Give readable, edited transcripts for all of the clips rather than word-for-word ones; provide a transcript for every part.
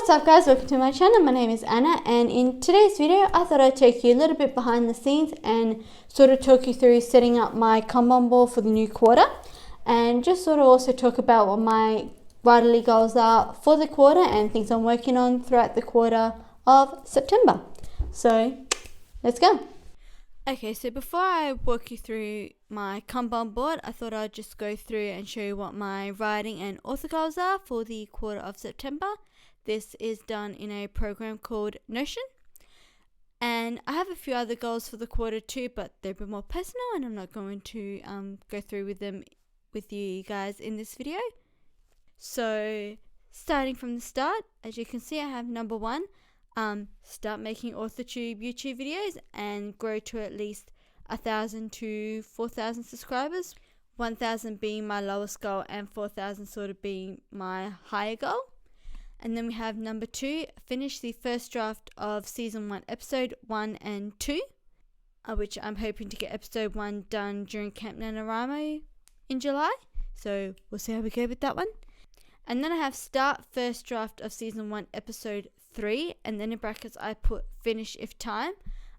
What's up guys, welcome to my channel. My name is Anna, and in today's video I thought I'd take you a little bit behind the scenes and sort of talk you through setting up my Kanban board for the new quarter, and just sort of also talk about what my quarterly goals are for the quarter and things I'm working on throughout the quarter of September. So let's go. Okay, so before I walk you through my Kanban board, I thought I'd just go through and show you what my writing and author goals are for the quarter of September. This is done in a program called Notion. And I have a few other goals for the quarter too, but they're a bit more personal and I'm not going to go through with them with you guys in this video. So starting from the start, as you can see, I have number 1. Start making AuthorTube YouTube videos and grow to at least 1,000 to 4,000 subscribers. 1,000 being my lowest goal and 4,000 sort of being my higher goal. And then we have number 2, finish the first draft of season 1, episode 1 and 2, which I'm hoping to get episode 1 done during Camp NaNoWriMo in July. So we'll see how we go with that one. And then I have start first draft of season 1, episode 3, and then in brackets I put finish if time.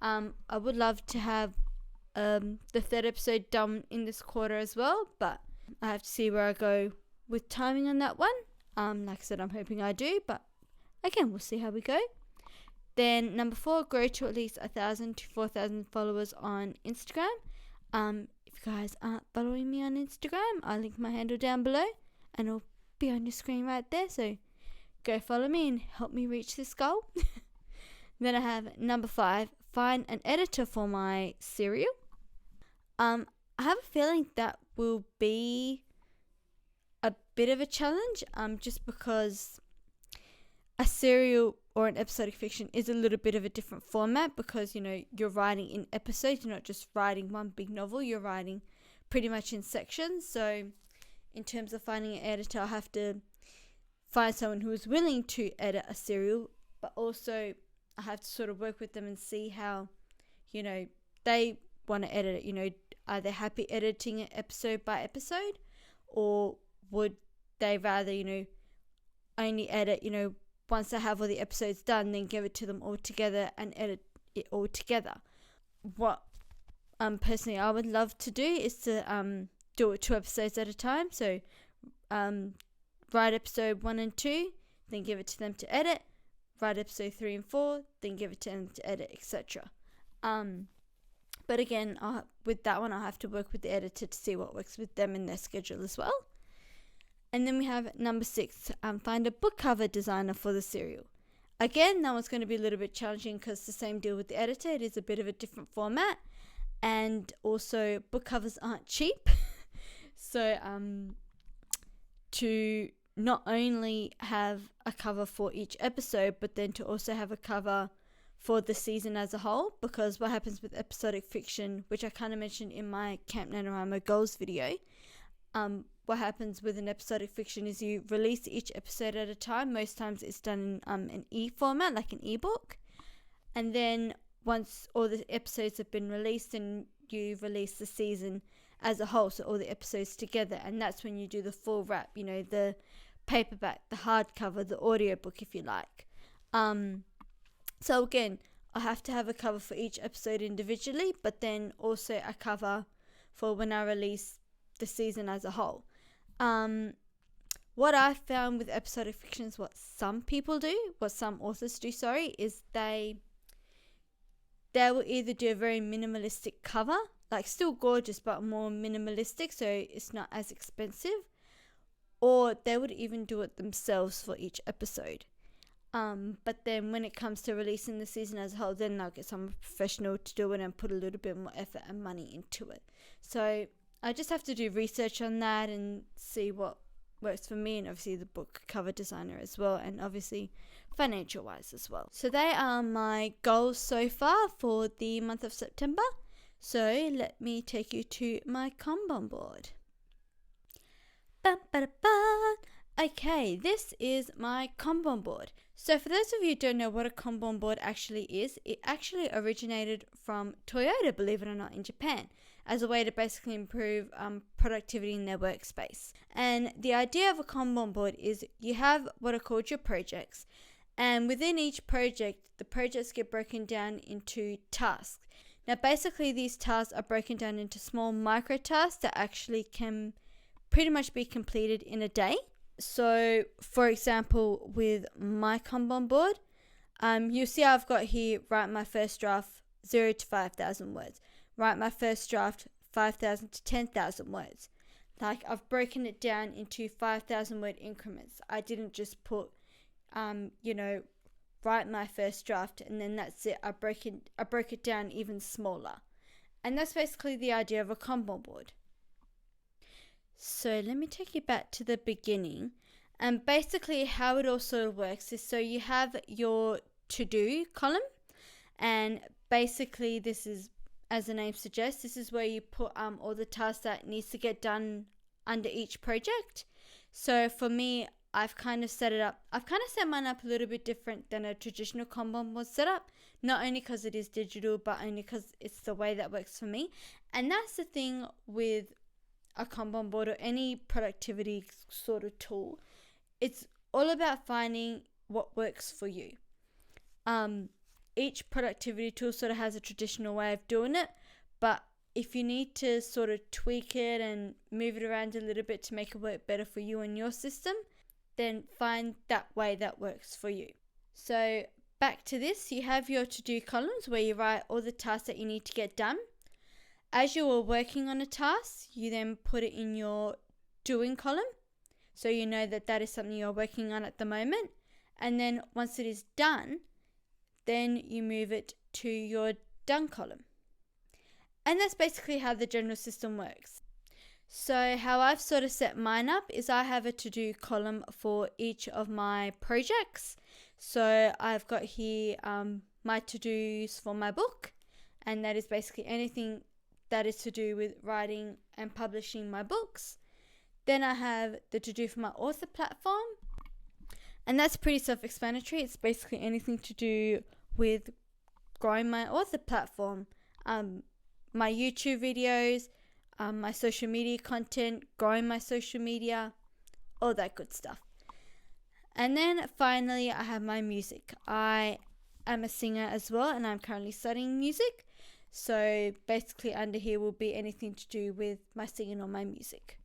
I would love to have the 3rd episode done in this quarter as well, but I have to see where I go with timing on that one. Like I said, I'm hoping I do, but again, we'll see how we go. Then number 4, grow to at least 1,000 to 4,000 followers on Instagram. If you guys aren't following me on Instagram, I'll link my handle down below and it'll be on your screen right there, so go follow me and help me reach this goal. Then I have number 5, find an editor for my serial. I have a feeling that will be a bit of a challenge, just because a serial or an episodic fiction is a little bit of a different format, because you're writing in episodes, you're not just writing one big novel, you're writing pretty much in sections. So in terms of finding an editor, I'll have to find someone who is willing to edit a serial, but also I have to sort of work with them and see how they want to edit it. Are they happy editing it episode by episode, or would they rather only edit once I have all the episodes done, then give it to them all together and edit it all together? What personally I would love to do is to do it 2 episodes at a time. So write episode 1 and 2, then give it to them to edit, write episode 3 and 4, then give it to them to edit, etc. But again, with that one I'll have to work with the editor to see what works with them and their schedule as well. And then we have number 6, find a book cover designer for the serial. Again, that one's going to be a little bit challenging because it's the same deal with the editor. It is a bit of a different format, and also book covers aren't cheap. So to not only have a cover for each episode, but then to also have a cover for the season as a whole, because what happens with episodic fiction, which I kind of mentioned in my Camp NaNoWriMo goals video, what happens with an episodic fiction is you release each episode at a time. Most times it's done in an e-format, like an ebook. And then once all the episodes have been released, then you release the season as a whole, so all the episodes together. And that's when you do the full wrap, the paperback, the hardcover, the audiobook, if you like. So again, I have to have a cover for each episode individually, but then also a cover for when I release the season as a whole. What I found with episodic fictions, what some authors do, is they will either do a very minimalistic cover, like still gorgeous but more minimalistic, so it's not as expensive, or they would even do it themselves for each episode. But then when it comes to releasing the season as a whole, then they'll get someone professional to do it and put a little bit more effort and money into it. So I just have to do research on that and see what works for me, and obviously the book cover designer as well, and obviously financial wise as well. So they are my goals so far for the month of September. So let me take you to my Kanban board. Okay, this is my Kanban board. So for those of you who don't know what a Kanban board actually is, it actually originated from Toyota, believe it or not, in Japan, as a way to basically improve productivity in their workspace. And the idea of a Kanban board is you have what are called your projects, And within each project, the projects get broken down into tasks. Now, basically, these tasks are broken down into small micro tasks that actually can pretty much be completed in a day. So, for example, with my Kanban board, you'll see I've got here, write my first draft 0 to 5,000 words. Write my first draft 5,000 to 10,000 words. Like, I've broken it down into 5,000 word increments. I didn't just put, write my first draft and then that's it. I broke it down even smaller. And that's basically the idea of a Kanban board. So let me take you back to the beginning. And basically how it all sort of works is, so you have your to-do column, and basically this is, as the name suggests, this is where you put all the tasks that needs to get done under each project. So for me, I've kind of set mine up a little bit different than a traditional Kanban board setup, not only because it is digital, but only because it's the way that works for me. And that's the thing with a Kanban board or any productivity sort of tool. It's all about finding what works for you. Each productivity tool sort of has a traditional way of doing it, but if you need to sort of tweak it and move it around a little bit to make it work better for you and your system, then find that way that works for you. So back to this, you have your to-do columns where you write all the tasks that you need to get done. As you are working on a task, you then put it in your doing column, so you know that that is something you're working on at the moment. And then once it is done, then you move it to your done column. And that's basically how the general system works. So how I've sort of set mine up is I have a to-do column for each of my projects. So I've got here my to-dos for my book, and that is basically anything that is to do with writing and publishing my books. Then I have the to-do for my author platform, and that's pretty self-explanatory. It's basically anything to do with growing my author platform, my YouTube videos, my social media content, growing my social media, all that good stuff. And then finally, I have my music. I am a singer as well, and I'm currently studying music. So basically under here will be anything to do with my singing or my music.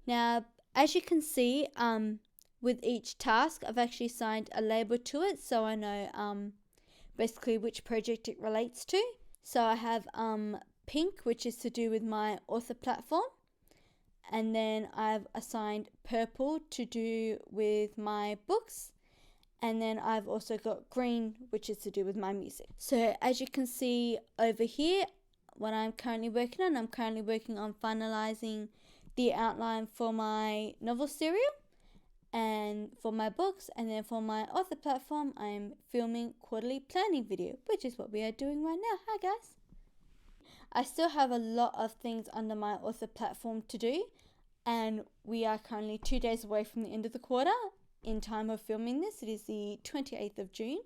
Now, as you can see, with each task, I've actually assigned a label to it, so I know basically which project it relates to. So I have pink, which is to do with my author platform, and then I've assigned purple to do with my books, and then I've also got green, which is to do with my music. So as you can see over here, what I'm currently working on finalizing the outline for my novel serial and for my books, and then for my author platform, I'm filming quarterly planning video, which is what we are doing right now. Hi guys. I still have a lot of things under my author platform to do, and we are currently 2 days away from the end of the quarter. In time of filming this, it is the 28th of June.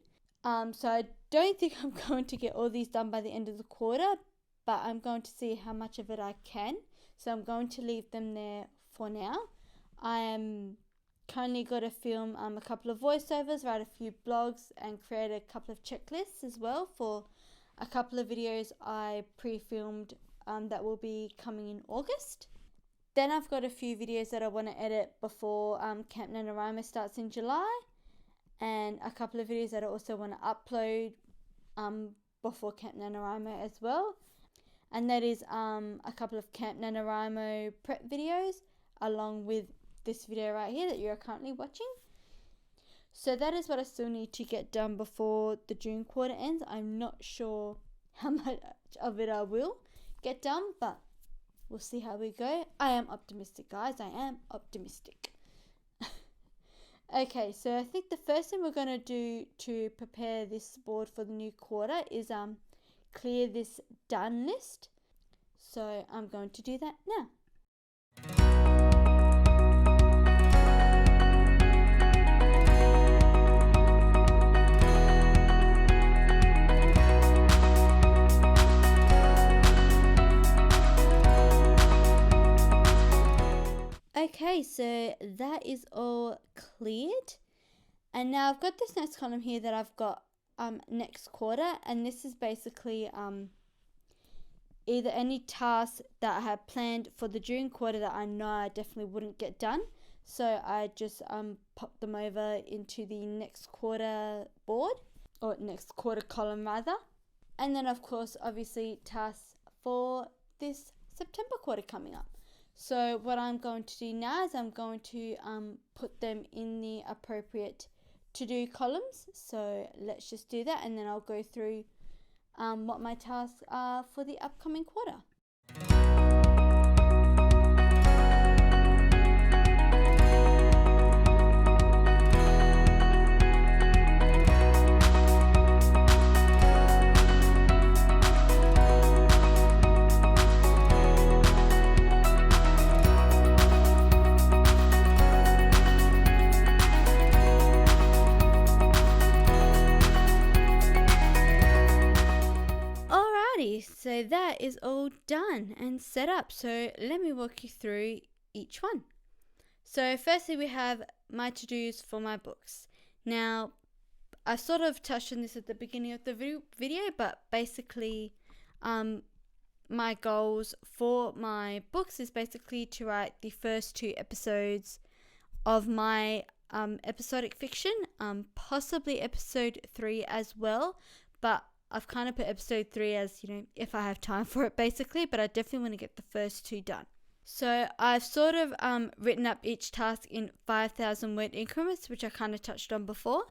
So I don't think I'm going to get all these done by the end of the quarter, but I'm going to see how much of it I can. So I'm going to leave them there for now. I am currently got to film a couple of voiceovers, write a few blogs, and create a couple of checklists as well for a couple of videos I pre-filmed that will be coming in August. Then I've got a few videos that I want to edit before Camp NaNoWriMo starts in July, and a couple of videos that I also want to upload before Camp NaNoWriMo as well. And that is a couple of Camp NaNoWriMo prep videos along with this video right here that you're currently watching. So that is what I still need to get done before the June quarter ends. I'm not sure how much of it I will get done, but we'll see how we go. I am optimistic, guys. I am optimistic. Okay, so I think the first thing we're going to do to prepare this board for the new quarter is clear this done list. So I'm going to do that now. Okay, so that is all cleared, And now I've got this next column here that I've got next quarter, and this is basically either any tasks that I have planned for the June quarter that I know I definitely wouldn't get done. So I just pop them over into the next quarter board, or next quarter column rather. And then of course, obviously tasks for this September quarter coming up. So what I'm going to do now is I'm going to put them in the appropriate to-do columns. So let's just do that, and then I'll go through what my tasks are for the upcoming quarter. So that is all done and set up. So let me walk you through each one. So firstly, we have my to-dos for my books. Now, I sort of touched on this at the beginning of the video, but basically my goals for my books is basically to write the first 2 episodes of my episodic fiction, possibly episode 3 as well, but I've kind of put episode 3 as, if I have time for it basically, but I definitely want to get the first 2 done. So I've sort of written up each task in 5,000 word increments, which I kind of touched on before.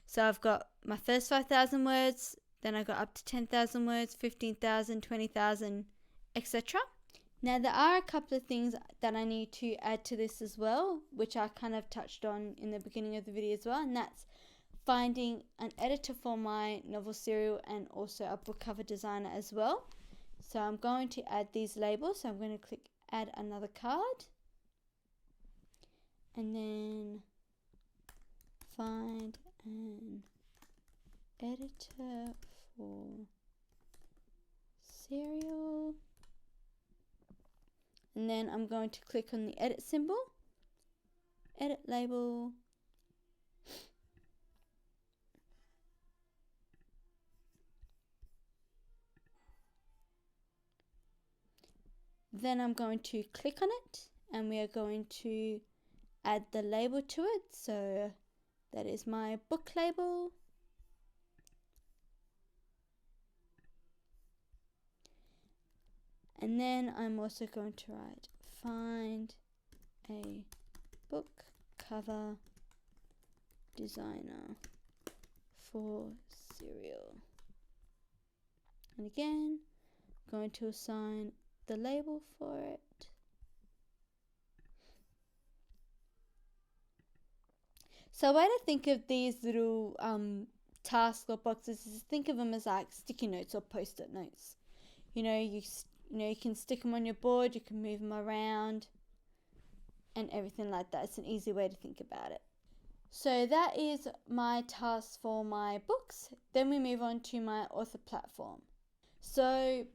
So I've got my first 5,000 words, then I got up to 10,000 words, 15,000, 20,000, etc. Now there are a couple of things that I need to add to this as well, which I kind of touched on in the beginning of the video as well, and that's finding an editor for my novel serial and also a book cover designer as well. So I'm going to add these labels. So I'm going to click add another card, and then find an editor for serial, and then I'm going to click on the edit symbol, edit label, then I'm going to click on it, and we are going to add the label to it. So that is my book label. And then I'm also going to write find a book cover designer for serial. And again, I'm going to assign the label for it. So a way to think of these little tasks or boxes is think of them as like sticky notes or post-it notes. You can stick them on your board, you can move them around and everything like that. It's an easy way to think about it. So that is my task for my books. Then we move on to my author platform. So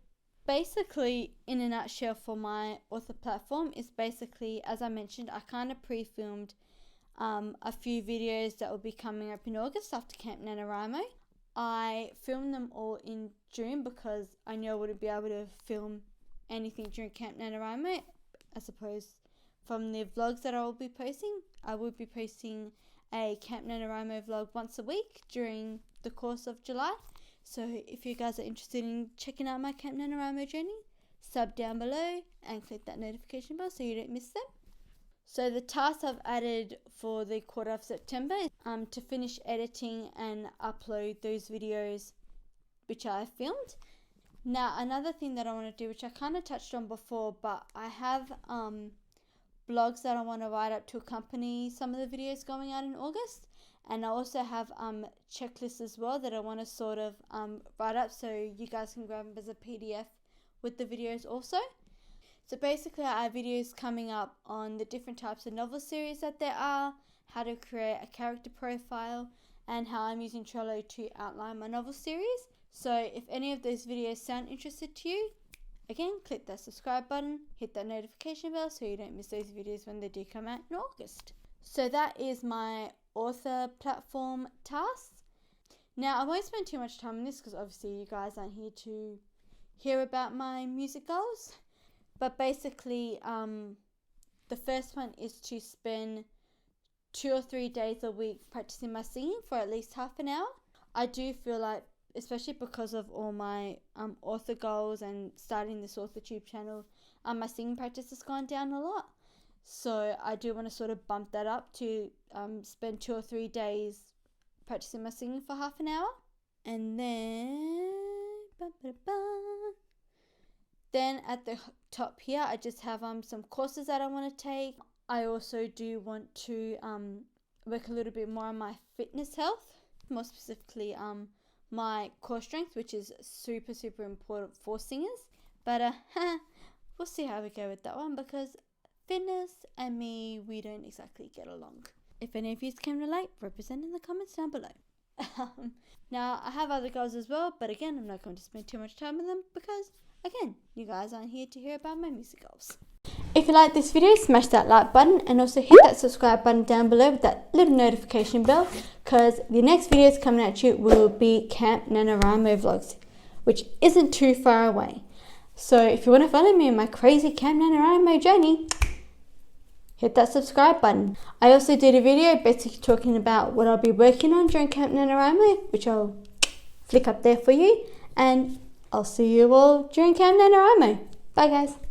basically, in a nutshell, for my author platform is basically, as I mentioned, I kind of pre-filmed a few videos that will be coming up in August after Camp NaNoWriMo. I filmed them all in June because I knew I wouldn't be able to film anything during Camp NaNoWriMo. I suppose from the vlogs that I will be posting, I will be posting a Camp NaNoWriMo vlog once a week during the course of July. So if you guys are interested in checking out my Camp NaNoWriMo journey, sub down below and click that notification bell so you don't miss them. So the tasks I've added for the quarter of September is to finish editing and upload those videos which I filmed. Now another thing that I want to do, which I kind of touched on before, but I have blogs that I want to write up to accompany some of the videos going out in August, and I also have checklists as well that I want to sort of write up so you guys can grab them as a PDF with the videos also. So basically I have videos coming up on the different types of novel series that there are, how to create a character profile, and how I'm using Trello to outline my novel series. So if any of those videos sound interested to you, again, click that subscribe button, hit that notification bell so you don't miss those videos when they do come out in August. So that is my author platform tasks. Now, I won't spend too much time on this because obviously you guys aren't here to hear about my music goals. But basically, the first one is to spend 2 or 3 days a week practicing my singing for at least half an hour. I do feel like, especially because of all my author goals and starting this AuthorTube channel, my singing practice has gone down a lot. So I do want to sort of bump that up to spend 2 or 3 days practicing my singing for half an hour. And then at the top here, I just have some courses that I want to take. I also do want to work a little bit more on my fitness health, more specifically my core strength, which is super, super important for singers. But we'll see how we go with that one, because fitness and me, we don't exactly get along. If any of you can relate, represent in the comments down below. Now, I have other goals as well, but again, I'm not going to spend too much time on them because, again, you guys aren't here to hear about my music goals. If you like this video, smash that like button and also hit that subscribe button down below with that little notification bell, because the next videos coming at you will be Camp NaNoWriMo vlogs, which isn't too far away. So if you want to follow me on my crazy Camp NaNoWriMo journey, hit that subscribe button. I also did a video basically talking about what I'll be working on during Camp NaNoWriMo, which I'll flick up there for you. And I'll see you all during Camp NaNoWriMo. Bye guys.